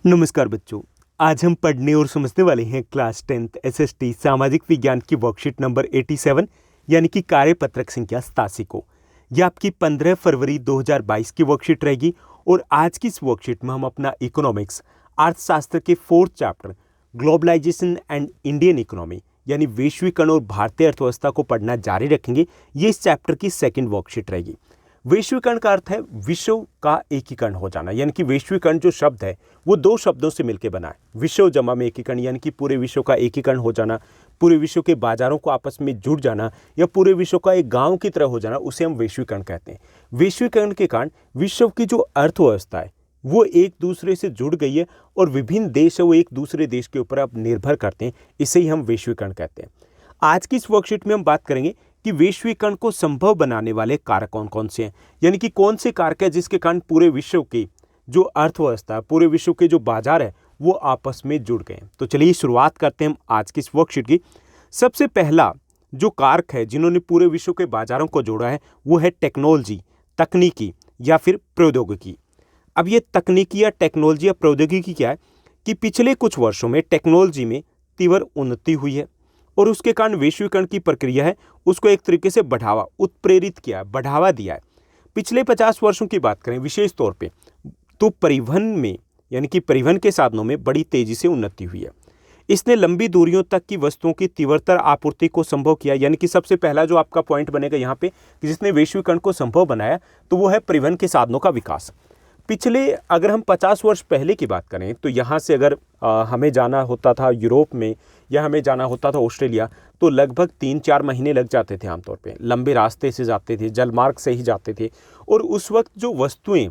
नमस्कार बच्चों। आज हम पढ़ने और समझने वाले हैं क्लास 10th एसएसटी सामाजिक विज्ञान की वर्कशीट नंबर 87 यानी कि कार्यपत्रक संख्या 87 को। यह आपकी 15 फरवरी 2022 की वर्कशीट रहेगी और आज की इस वर्कशीट में हम अपना इकोनॉमिक्स अर्थशास्त्र के 4th chapter globalisation and Indian economy यानी वैश्वीकरण और भारतीय अर्थव्यवस्था को पढ़ना जारी रखेंगे। ये इस चैप्टर की 2nd वर्कशीट रहेगी। वैश्वीकरण का अर्थ है विश्व का एकीकरण हो जाना, यानी कि वैश्वीकरण जो शब्द है वो दो शब्दों से मिलकर बना है। विश्व जमा में एकीकरण यानी कि पूरे विश्व का एकीकरण हो जाना, पूरे विश्व के बाजारों को आपस में जुड़ जाना या पूरे विश्व का एक गांव की तरह हो जाना, उसे हम वैश्वीकरण कहते हैं। वैश्वीकरण के कारण विश्व की जो अर्थव्यवस्था है वो एक दूसरे से जुड़ गई है और विभिन्न देश है वो एक दूसरे देश के ऊपर अब निर्भर करते हैं। इसे ही हम वैश्वीकरण कहते हैं। आज की इस वर्कशीट में हम बात करेंगे कि वैश्वीकरण को संभव बनाने वाले कारक कौन कौन से हैं, यानी कि कौन से कारक है जिसके कारण पूरे विश्व की जो अर्थव्यवस्था, पूरे विश्व के जो बाजार है वो आपस में जुड़ गए। तो चलिए शुरुआत करते हैं हम आज की इस वर्कशीट की। सबसे पहला जो कारक है जिन्होंने पूरे विश्व के बाजारों को जोड़ा है वो है टेक्नोलॉजी, तकनीकी या फिर प्रौद्योगिकी। अब ये तकनीकी या टेक्नोलॉजी या प्रौद्योगिकी क्या है कि पिछले कुछ वर्षों में टेक्नोलॉजी में तीव्र उन्नति हुई है और उसके कारण वैश्वीकरण की प्रक्रिया है उसको एक तरीके से उत्प्रेरित किया, बढ़ावा दिया है। पिछले 50 वर्षों की बात करें विशेष तौर पे तो परिवहन में यानी कि परिवहन के साधनों में बड़ी तेजी से उन्नति हुई है। इसने लंबी दूरियों तक की वस्तुओं की तीव्रतर आपूर्ति को संभव किया, यानी कि सबसे पहला जो आपका पॉइंट बनेगा यहाँ पे कि जिसने वैश्वीकरण को संभव बनाया तो वो है परिवहन के साधनों का विकास। पिछले अगर हम 50 वर्ष पहले की बात करें तो यहाँ से अगर हमें जाना होता था यूरोप में या हमें जाना होता था ऑस्ट्रेलिया तो लगभग 3-4 महीने लग जाते थे। आमतौर पे लंबे रास्ते से जाते थे, जलमार्ग से ही जाते थे। और उस वक्त जो वस्तुएं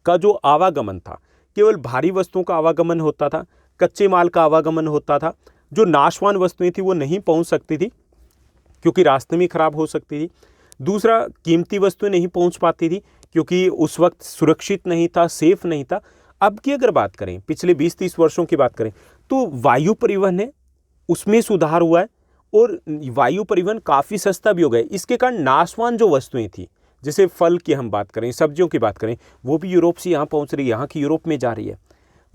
का जो आवागमन था केवल भारी वस्तुओं का आवागमन होता था, कच्चे माल का आवागमन होता था। जो नाशवान वस्तुएं थी वो नहीं पहुँच सकती थी क्योंकि रास्ते में खराब हो सकती थी। दूसरा, कीमती वस्तुएं नहीं पहुंच पाती थी क्योंकि उस वक्त सुरक्षित नहीं था, सेफ नहीं था। अब की अगर बात करें, पिछले 20-30 वर्षों की बात करें तो वायु परिवहन है उसमें सुधार हुआ है और वायु परिवहन काफ़ी सस्ता भी हो गया। इसके कारण नाशवान जो वस्तुएं थी, जैसे फल की हम बात करें, सब्जियों की बात करें, वो भी यूरोप से यहाँ पहुँच रही है, यहाँ की यूरोप में जा रही है।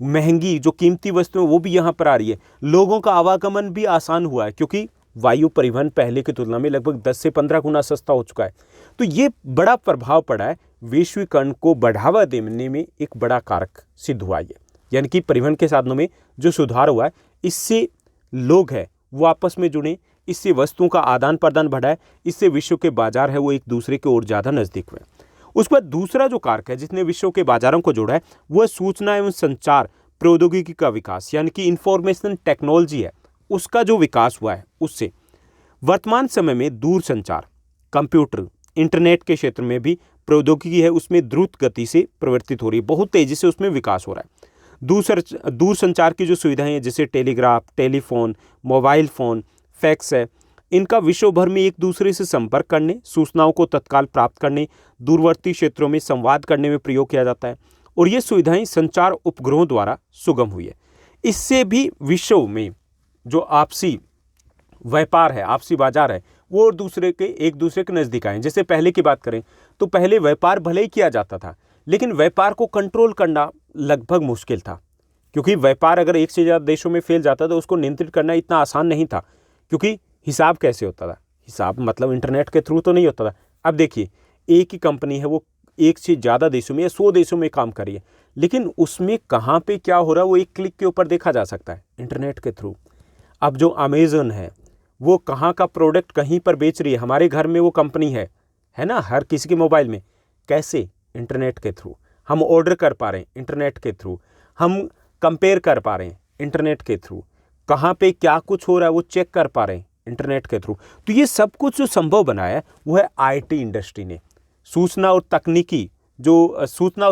महंगी जो कीमती वस्तुएं वो भी यहाँ पर आ रही है। लोगों का आवागमन भी आसान हुआ है क्योंकि वायु परिवहन पहले की तुलना में लगभग 10 से 15 गुना सस्ता हो चुका है। तो ये बड़ा प्रभाव पड़ा है, वैश्वीकरण को बढ़ावा देने में एक बड़ा कारक सिद्ध हुआ है। यानी कि परिवहन के साधनों में जो सुधार हुआ है इससे लोग हैं वो आपस में जुड़े, इससे वस्तुओं का आदान प्रदान बढ़ा है, इससे विश्व के बाजार है वो एक दूसरे के और ज़्यादा नज़दीक हुए। उस पर दूसरा जो कारक है जिसने विश्व के बाजारों को जोड़ा है वह सूचना एवं संचार प्रौद्योगिकी का विकास, यानी कि इंफॉर्मेशन टेक्नोलॉजी है उसका जो विकास हुआ है उससे वर्तमान समय में दूर संचार, कंप्यूटर, इंटरनेट के क्षेत्र में भी प्रौद्योगिकी है उसमें द्रुत गति से प्रवर्तित हो रही है, बहुत तेजी से उसमें विकास हो रहा है। दूर संचार की जो सुविधाएं हैं जैसे telegraph, telephone, mobile phone, fax है, इनका विश्व भर में एक दूसरे से संपर्क करने, सूचनाओं को तत्काल प्राप्त करने, दूरवर्ती क्षेत्रों में संवाद करने में प्रयोग किया जाता है और ये सुविधाएं संचार उपग्रहों द्वारा सुगम हुई है। इससे भी विश्व में जो आपसी व्यापार है, आपसी बाजार है, वो एक दूसरे के नज़दीक आए। जैसे पहले की बात करें तो पहले व्यापार भले ही किया जाता था लेकिन व्यापार को कंट्रोल करना लगभग मुश्किल था क्योंकि व्यापार अगर एक से ज़्यादा देशों में फैल जाता तो उसको नियंत्रित करना इतना आसान नहीं था। क्योंकि हिसाब कैसे होता था, हिसाब मतलब इंटरनेट के थ्रू तो नहीं होता था। अब देखिए एक ही कंपनी है वो एक से ज़्यादा देशों में या 100 देशों में काम कर रही है लेकिन उसमें कहाँ पे क्या हो रहा है वो एक क्लिक के ऊपर देखा जा सकता है इंटरनेट के थ्रू। अब जो अमेज़न है वो कहाँ का प्रोडक्ट कहीं पर बेच रही है, हमारे घर में वो कंपनी है ना, हर किसी के मोबाइल में। कैसे? इंटरनेट के थ्रू हम ऑर्डर कर पा रहे हैं, इंटरनेट के थ्रू हम कंपेयर कर पा रहे हैं, इंटरनेट के थ्रू कहाँ पे क्या कुछ हो रहा है वो चेक कर पा रहे हैं इंटरनेट के थ्रू। तो ये सब कुछ जो संभव बनाया है वो है आईटी इंडस्ट्री ने। सूचना और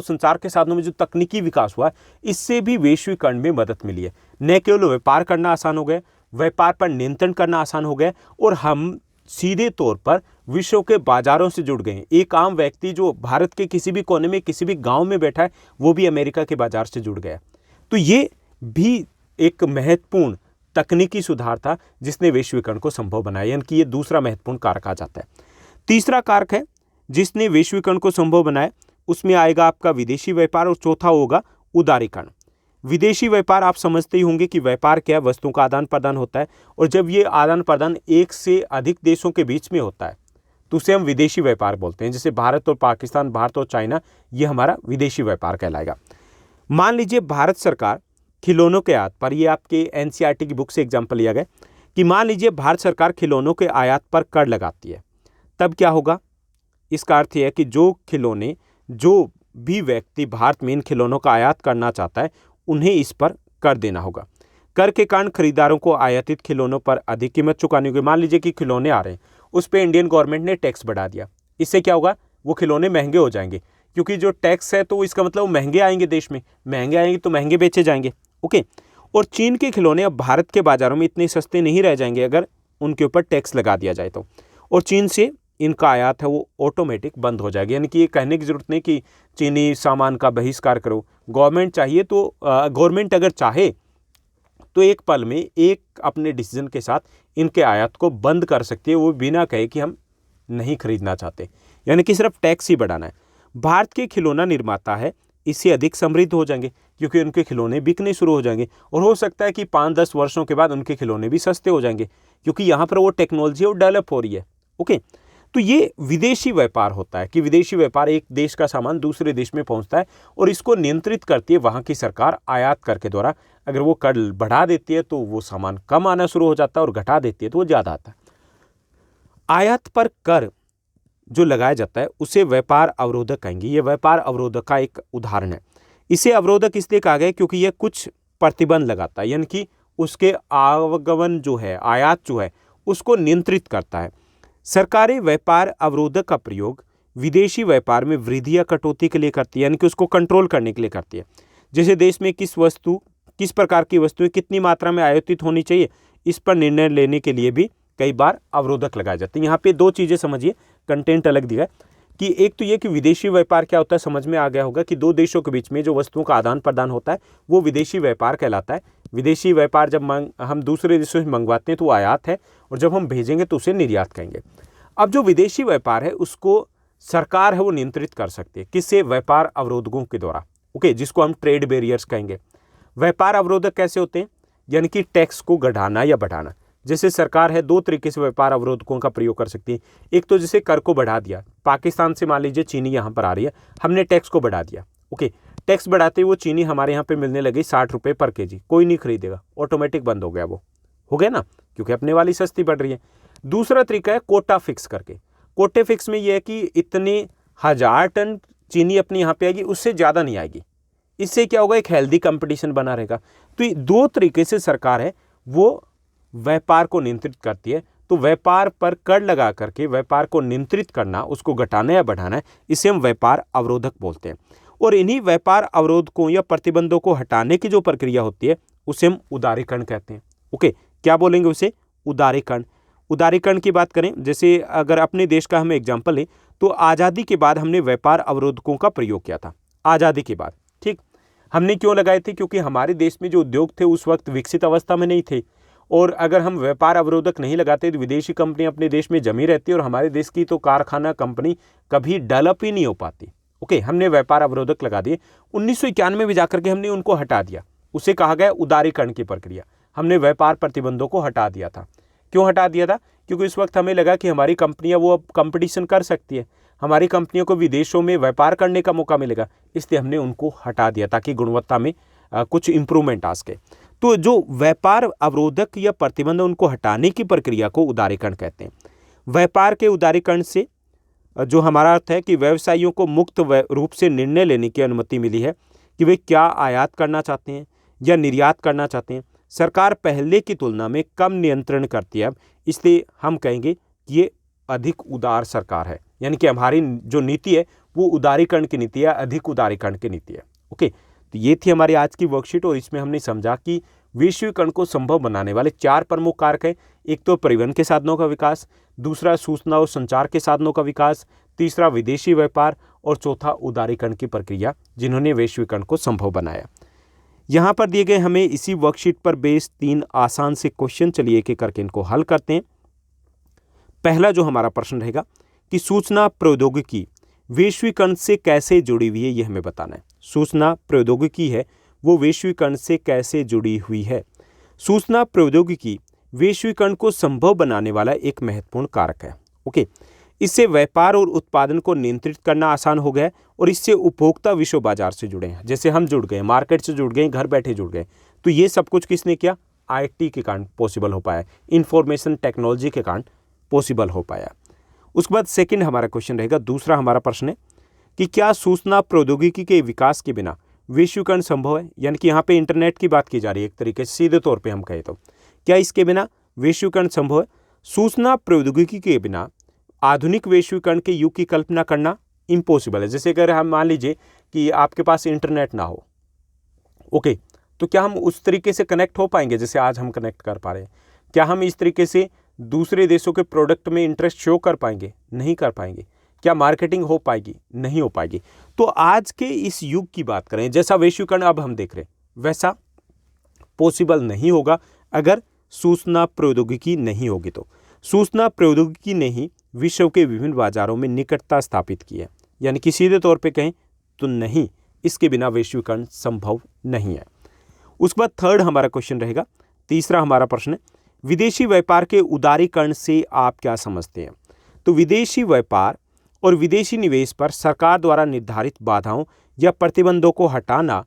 संचार के साधनों में जो तकनीकी विकास हुआ है इससे भी वैश्वीकरण में मदद मिली है। न केवल व्यापार करना आसान हो गया, व्यापार पर नियंत्रण करना आसान हो गया और हम सीधे तौर पर विश्व के बाजारों से जुड़ गए हैं। एक आम व्यक्ति जो भारत के किसी भी कोने में किसी भी गांव में बैठा है वो भी अमेरिका के बाजार से जुड़ गया। तो ये भी एक महत्वपूर्ण तकनीकी सुधार था जिसने वैश्वीकरण को संभव बनाया, यानी कि ये दूसरा महत्वपूर्ण कारक आ जाता है। तीसरा कारक है जिसने वैश्वीकरण को संभव बनाया उसमें आएगा आपका विदेशी व्यापार और चौथा होगा उदारीकरण। विदेशी व्यापार आप समझते ही होंगे कि व्यापार क्या है, वस्तुओं का आदान प्रदान होता है, और जब ये आदान प्रदान एक से अधिक देशों के बीच में होता है तो उसे हम विदेशी व्यापार बोलते हैं। जैसे भारत और पाकिस्तान, भारत और चाइना, ये हमारा विदेशी व्यापार कहलाएगा। मान लीजिए भारत सरकार खिलौनों के आयात पर, ये आपके एनसीईआरटी की बुक से एग्जाम्पल लिया गया कि मान लीजिए भारत सरकार खिलौनों के आयात पर कर लगाती है, तब क्या होगा? इसका अर्थ यह है कि जो खिलौने, जो भी व्यक्ति भारत में इन खिलौनों का आयात करना चाहता है, उन्हें इस पर कर देना होगा। कर के कारण खरीदारों को आयातित खिलौनों पर अधिक कीमत चुकानी होगी। मान लीजिए कि खिलौने आ रहे हैं, उस पर इंडियन गवर्नमेंट ने टैक्स बढ़ा दिया। इससे क्या होगा? वो खिलौने महंगे हो जाएंगे, क्योंकि जो टैक्स है तो इसका मतलब वो महंगे आएंगे, देश में महंगे आएंगे तो महंगे बेचे जाएंगे। ओके। और चीन के खिलौने अब भारत के बाजारों में इतने सस्ते नहीं रह जाएंगे अगर उनके ऊपर टैक्स लगा दिया जाए तो, और चीन से इनका आयात है वो ऑटोमेटिक बंद हो जाएगी। यानी कि ये कहने की जरूरत नहीं कि चीनी सामान का बहिष्कार करो। गवर्नमेंट चाहिए तो गवर्नमेंट अगर चाहे तो एक पल में एक अपने डिसीजन के साथ इनके आयात को बंद कर सकती है, वो बिना कहे कि हम नहीं खरीदना चाहते। यानी कि सिर्फ टैक्स ही बढ़ाना है। भारत के खिलौना निर्माता है, इससे अधिक समृद्ध हो जाएंगे क्योंकि उनके खिलौने बिकने शुरू हो जाएंगे, और हो सकता है कि 5-10 वर्षों के बाद उनके खिलौने भी सस्ते हो जाएंगे क्योंकि यहाँ पर वो टेक्नोलॉजी और डेवलप हो रही है। ओके। तो ये विदेशी व्यापार होता है कि विदेशी व्यापार, एक देश का सामान दूसरे देश में पहुंचता है और इसको नियंत्रित करती है वहाँ की सरकार आयात कर के द्वारा। अगर वो कर बढ़ा देती है तो वो सामान कम आना शुरू हो जाता है, और घटा देती है तो वो ज़्यादा आता है। आयात पर कर जो लगाया जाता है उसे व्यापार अवरोधक कहेंगे। ये व्यापार अवरोधक का एक उदाहरण है। इसे अवरोधक इसलिए कहा गया क्योंकि यह कुछ प्रतिबंध लगाता है, यानी कि उसके आवागमन जो है, आयात जो है, उसको नियंत्रित करता है। सरकारें व्यापार अवरोधक का प्रयोग विदेशी व्यापार में वृद्धि या कटौती के लिए करती है, यानी कि उसको कंट्रोल करने के लिए करती है। जैसे देश में किस प्रकार की वस्तुएं कितनी मात्रा में आयातित होनी चाहिए, इस पर निर्णय लेने के लिए भी कई बार अवरोधक लगाए जाते हैं। यहाँ पे दो चीज़ें समझिए, कंटेंट अलग दिया है कि एक तो ये कि विदेशी व्यापार क्या होता है, समझ में आ गया होगा कि दो देशों के बीच में जो वस्तुओं का आदान प्रदान होता है वो विदेशी व्यापार कहलाता है। विदेशी व्यापार जब हम दूसरे देशों से मंगवाते हैं तो वो आयात है, और जब हम भेजेंगे तो उसे निर्यात कहेंगे। अब जो विदेशी व्यापार है उसको सरकार है वो नियंत्रित कर सकती है, किससे? व्यापार अवरोधकों के द्वारा। ओके, जिसको हम ट्रेड बैरियर्स कहेंगे। व्यापार अवरोधक कैसे होते हैं? यानी कि टैक्स को घटाना या बढ़ाना। जैसे सरकार है दो तरीके से व्यापार अवरोधकों का प्रयोग कर सकती है। एक तो जैसे कर को बढ़ा दिया, पाकिस्तान से मान लीजिए चीनी यहाँ पर आ रही है, हमने टैक्स को बढ़ा दिया। ओके, टैक्स बढ़ाते ही वो चीनी हमारे यहाँ पे मिलने लगी 60 रुपये पर केजी, कोई नहीं खरीदेगा, ऑटोमेटिक बंद हो गया। वो हो गया ना, क्योंकि अपने वाली सस्ती पड़ रही है। दूसरा तरीका है कोटा फिक्स करके। कोटे फिक्स में ये है कि इतने 1000 टन चीनी अपने यहाँ पे आएगी, उससे ज़्यादा नहीं आएगी। इससे क्या होगा? एक हेल्दी कंपटीशन बना रहेगा। तो ये दो तरीके से सरकार है वो व्यापार को नियंत्रित करती है। तो व्यापार पर कर लगा करके व्यापार को नियंत्रित करना, उसको घटाना या बढ़ाना है, इसे हम व्यापार अवरोधक बोलते हैं। और इन्हीं व्यापार अवरोधकों या प्रतिबंधों को हटाने की जो प्रक्रिया होती है उसे हम उदारीकरण कहते हैं। ओके, क्या बोलेंगे उसे? उदारीकरण। उदारीकरण की बात करें, जैसे अगर अपने देश का हम एग्जाम्पल लें तो आज़ादी के बाद हमने व्यापार अवरोधकों का प्रयोग किया था। आज़ादी के बाद, ठीक, हमने क्यों लगाए थे? क्योंकि हमारे देश में जो उद्योग थे उस वक्त विकसित अवस्था में नहीं थे, और अगर हम व्यापार अवरोधक नहीं लगाते तो विदेशी कंपनी अपने देश में जमी रहती और हमारे देश की तो कारखाना कंपनी कभी डेवलप ही नहीं हो पाती। ओके, हमने व्यापार अवरोधक लगा दिए। 1991 में जाकर के हमने उनको हटा दिया, उसे कहा गया उदारीकरण की प्रक्रिया। हमने व्यापार प्रतिबंधों को हटा दिया था। क्यों हटा दिया था? क्योंकि इस वक्त हमें लगा कि हमारी कंपनियां वो अब कंपटीशन कर सकती है, हमारी कंपनियों को विदेशों में व्यापार करने का मौका मिलेगा, इसलिए हमने उनको हटा दिया ताकि गुणवत्ता में कुछ इंप्रूवमेंट आ सके। तो जो व्यापार अवरोधक या प्रतिबंध उनको हटाने की प्रक्रिया को उदारीकरण कहते हैं। व्यापार के उदारीकरण से जो हमारा अर्थ है कि व्यवसायियों को मुक्त रूप से निर्णय लेने की अनुमति मिली है कि वे क्या आयात करना चाहते हैं या निर्यात करना चाहते हैं। सरकार पहले की तुलना में कम नियंत्रण करती है अब, इसलिए हम कहेंगे कि ये अधिक उदार सरकार है। यानी कि हमारी जो नीति है वो उदारीकरण की नीति है, अधिक उदारीकरण की नीति है। ओके, तो ये थी हमारी आज की वर्कशीट, और इसमें हमने समझा कि वैश्वीकरण को संभव बनाने वाले 4 प्रमुख कारक हैं। एक तो परिवहन के साधनों का विकास, दूसरा सूचना और संचार के साधनों का विकास, तीसरा विदेशी व्यापार, और चौथा उदारीकरण की प्रक्रिया, जिन्होंने वैश्वीकरण को संभव बनाया। यहाँ पर दिए गए हमें इसी वर्कशीट पर बेस्ड 3 आसान से क्वेश्चन, चलिए एक एक करके इनको हल करते हैं। पहला जो हमारा प्रश्न रहेगा कि सूचना प्रौद्योगिकी वैश्वीकरण से कैसे जुड़ी हुई है, ये हमें बताना है। सूचना प्रौद्योगिकी है वो वैश्वीकरण से कैसे जुड़ी हुई है? सूचना प्रौद्योगिकी वैश्वीकरण को संभव बनाने वाला एक महत्वपूर्ण कारक है। ओके, इससे व्यापार और उत्पादन को नियंत्रित करना आसान हो गया है और इससे उपभोक्ता विश्व बाजार से जुड़े हैं। जैसे हम जुड़ गए, मार्केट से जुड़ गए, घर बैठे जुड़ गए। तो ये सब कुछ किसने किया? आईटी के कारण पॉसिबल हो पाया, इंफॉर्मेशन टेक्नोलॉजी के कारण पॉसिबल हो पाया। उसके बाद सेकंड हमारा क्वेश्चन रहेगा, दूसरा हमारा प्रश्न है कि क्या सूचना प्रौद्योगिकी के विकास के बिना वैश्वीकरण संभव है? यानी कि यहाँ पे इंटरनेट की बात की जा रही है एक तरीके से, सीधे तौर पे हम कहें तो क्या इसके बिना वैश्वीकरण संभव है? सूचना प्रौद्योगिकी के बिना आधुनिक वैश्वीकरण के युग की कल्पना करना इम्पॉसिबल है। जैसे अगर हम मान लीजिए कि आपके पास इंटरनेट ना हो, ओके, तो क्या हम उस तरीके से कनेक्ट हो पाएंगे जैसे आज हम कनेक्ट कर पा रहे हैं? क्या हम इस तरीके से दूसरे देशों के प्रोडक्ट में इंटरेस्ट शो कर पाएंगे? नहीं कर पाएंगे। क्या मार्केटिंग हो पाएगी? नहीं हो पाएगी। तो आज के इस युग की बात करें, जैसा वैश्वीकरण अब हम देख रहे हैं वैसा पॉसिबल नहीं होगा अगर सूचना प्रौद्योगिकी नहीं होगी। तो सूचना प्रौद्योगिकी ने ही विश्व के विभिन्न बाजारों में निकटता स्थापित की है। यानी कि सीधे तौर पे कहें तो नहीं, इसके बिना वैश्वीकरण संभव नहीं है। उसके बाद थर्ड हमारा क्वेश्चन रहेगा, तीसरा हमारा प्रश्न है, विदेशी व्यापार के उदारीकरण से आप क्या समझते हैं? तो विदेशी व्यापार और विदेशी निवेश पर सरकार द्वारा निर्धारित बाधाओं या प्रतिबंधों को हटाना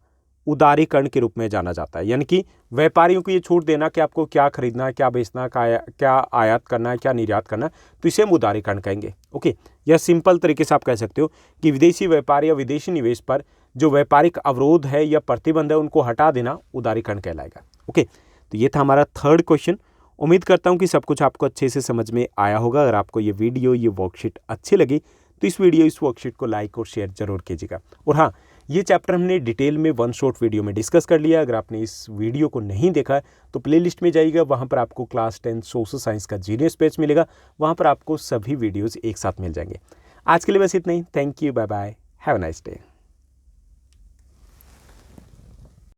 उदारीकरण के रूप में जाना जाता है। यानी कि व्यापारियों को ये छूट देना कि आपको क्या खरीदना है, क्या बेचना है, क्या आयात करना है, क्या निर्यात करना है, तो इसे हम उदारीकरण कहेंगे। ओके, या सिंपल तरीके से आप कह सकते हो कि विदेशी व्यापार या विदेशी निवेश पर जो व्यापारिक अवरोध है या प्रतिबंध है उनको हटा देना उदारीकरण कहलाएगा। ओके, तो ये था हमारा थर्ड क्वेश्चन। उम्मीद करता हूँ कि सब कुछ आपको अच्छे से समझ में आया होगा। अगर आपको ये वीडियो, ये वर्कशीट अच्छी लगी तो इस वर्कशीट को लाइक और शेयर जरूर कीजिएगा। और हाँ, ये चैप्टर हमने डिटेल में वन शॉट वीडियो में डिस्कस कर लिया। अगर आपने इस वीडियो को नहीं देखा है तो प्लेलिस्ट में जाइएगा, वहाँ पर आपको क्लास 10 सोशल साइंस का जीनियस पेज मिलेगा, वहाँ पर आपको सभी वीडियोज़ एक साथ मिल जाएंगे। आज के लिए बस इतना ही। Thank you, bye bye, have a nice day.